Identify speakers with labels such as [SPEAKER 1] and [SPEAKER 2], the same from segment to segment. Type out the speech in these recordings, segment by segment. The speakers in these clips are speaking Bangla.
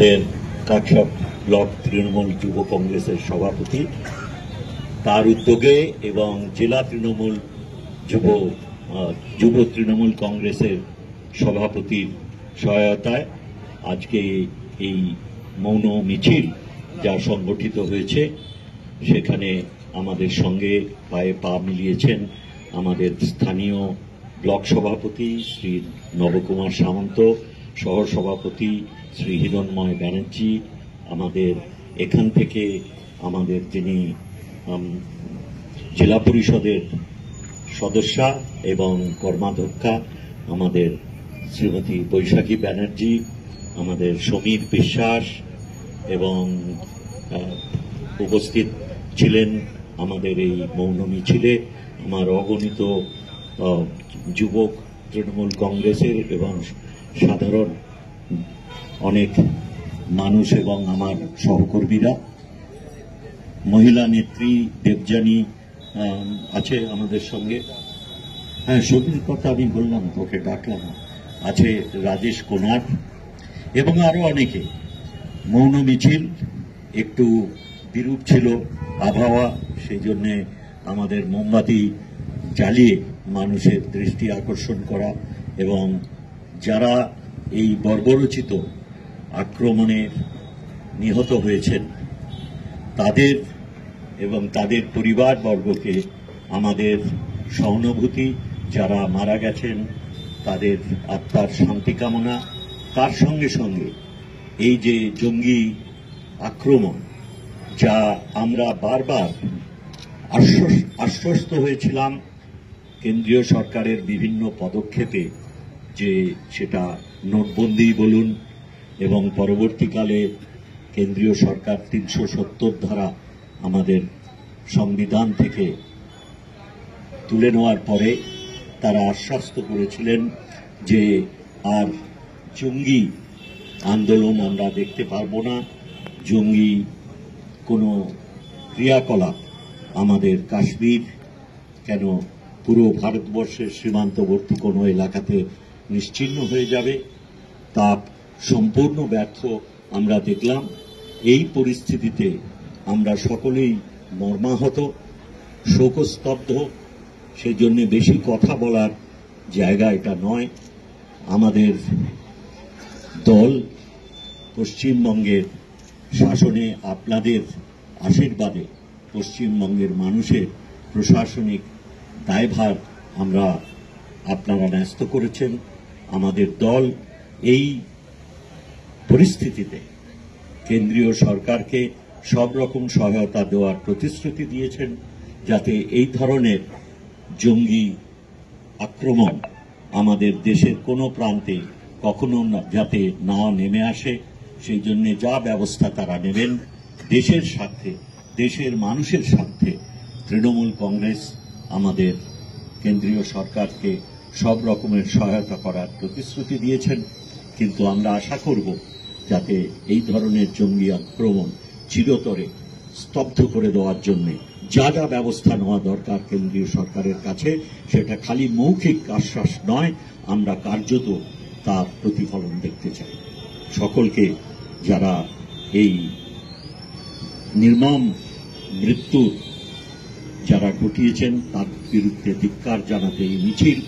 [SPEAKER 1] আমাদের কাকসাপ ব্লক তৃণমূল যুব কংগ্রেসের সভাপতি, তার উদ্যোগে এবং জেলা তৃণমূল যুব তৃণমূল কংগ্রেসের সভাপতির সহায়তায় আজকে এই মৌন মিছিল যা সংগঠিত হয়েছে, সেখানে আমাদের সঙ্গে পায়ে পা মিলিয়েছেন আমাদের স্থানীয় ব্লক সভাপতি শ্রী নবকুমার সামন্ত, সহ সভাপতি শ্রী হিরণময় ব্যানার্জি, আমাদের এখান থেকে আমাদের যিনি জেলা পরিষদের সদস্যা এবং কর্মাধ্যক্ষা আমাদের শ্রীমতী বৈশাখী ব্যানার্জি, আমাদের সমীর বিশ্বাস, এবং উপস্থিত ছিলেন আমাদের এই মৌন মিছিলে আমার অগণিত যুবক তৃণমূল কংগ্রেসের এবং সাধারণ অনেক মানুষ এবং আমার সহকর্মীরা। মহিলা নেত্রী দেবযানী আছে আমাদের সঙ্গে, হ্যাঁ সবুজ কথা আমি বললাম, তোকে ডাকলাম, আছে রাজেশ কোনার এবং আরো অনেকে। মৌন মিছিল একটু বিরূপ ছিল আবহাওয়া, সেই জন্যে আমাদের মোমবাতি জ্বালিয়ে মানুষের দৃষ্টি আকর্ষণ করা এবং যারা এই বর্বরোচিত আক্রমণে নিহত হয়েছেন তাদের এবং তাদের পরিবারবর্গকে আমাদের সহানুভূতি, যারা মারা গেছেন তাদের আত্মার শান্তি কামনা। তার সঙ্গে সঙ্গে এই যে জঙ্গি আক্রমণ, যা আমরা বারবার আশ্বস্ত হয়েছিলাম কেন্দ্রীয় সরকারের বিভিন্ন পদক্ষেপে, যে সেটা নোটবন্দি বলুন এবং পরবর্তীকালে কেন্দ্রীয় সরকার ৩৭০ ধারা আমাদের সংবিধান থেকে তুলে নেওয়ার পরে তারা আশ্বস্ত করেছিলেন যে আর জঙ্গি আন্দোলন আমরা দেখতে পারব না, জঙ্গি কোনো ক্রিয়াকলাপ আমাদের কাশ্মীর কেন পুরো ভারতবর্ষের সীমান্তবর্তী কোনো এলাকাতে নিশ্চিহ্ন হয়ে যাবে। তা সম্পূর্ণ ব্যর্থ আমরা দেখলাম। এই পরিস্থিতিতে আমরা সকলেই মর্মাহত, শোকস্তব্ধ। সেই জন্য বেশি কথা বলার জায়গা এটা নয়। আমাদের দল পশ্চিমবঙ্গের শাসনে আপনাদের আশীর্বাদে পশ্চিমবঙ্গের মানুষের প্রশাসনিক দায়ভার আপনারা ন্যস্ত করেছেন। আমাদের দল এই পরিস্থিতিতে কেন্দ্রীয় সরকারকে সব রকম সহায়তা দেওয়ার প্রতিশ্রুতি দিয়েছেন, যাতে এই ধরনের জঙ্গি আক্রমণ আমাদের দেশের কোনো প্রান্তে কখনো যাতে না নেমে আসে, সেই জন্য যা ব্যবস্থা তারা নেবেন দেশের স্বার্থে, দেশের মানুষের স্বার্থে। তৃণমূল কংগ্রেস আমাদের কেন্দ্রীয় সরকারকে সব রকমের সহায়তা করার প্রতিশ্রুতি দিয়েছেন, কিন্তু আমরা আশা করব যাতে এই ধরনের জঙ্গি আক্রমণ চিরতরে স্তব্ধ করে দেওয়ার জন্য যা যা ব্যবস্থা নেওয়া দরকার কেন্দ্রীয় সরকারের কাছে, সেটা খালি মৌখিক আশ্বাস নয়, আমরা কার্যত তার প্রতিফলন দেখতে চাই। সকলকে যারা এই নির্মম মৃত্যু যারা ঘটিয়েছেন তার বিরুদ্ধে ধিক্কার জানাতে এই মিছিল,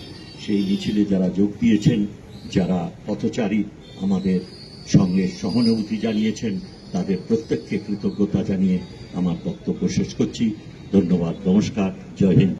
[SPEAKER 1] সেই মিছিলে যারা যোগ দিয়েছেন, যারা পথচারী আমাদের সঙ্গে সহানুভূতি জানিয়েছেন, তাদের প্রত্যেককে কৃতজ্ঞতা জানিয়ে আমার বক্তব্য শেষ করছি। ধন্যবাদ, নমস্কার, জয় হিন্দ।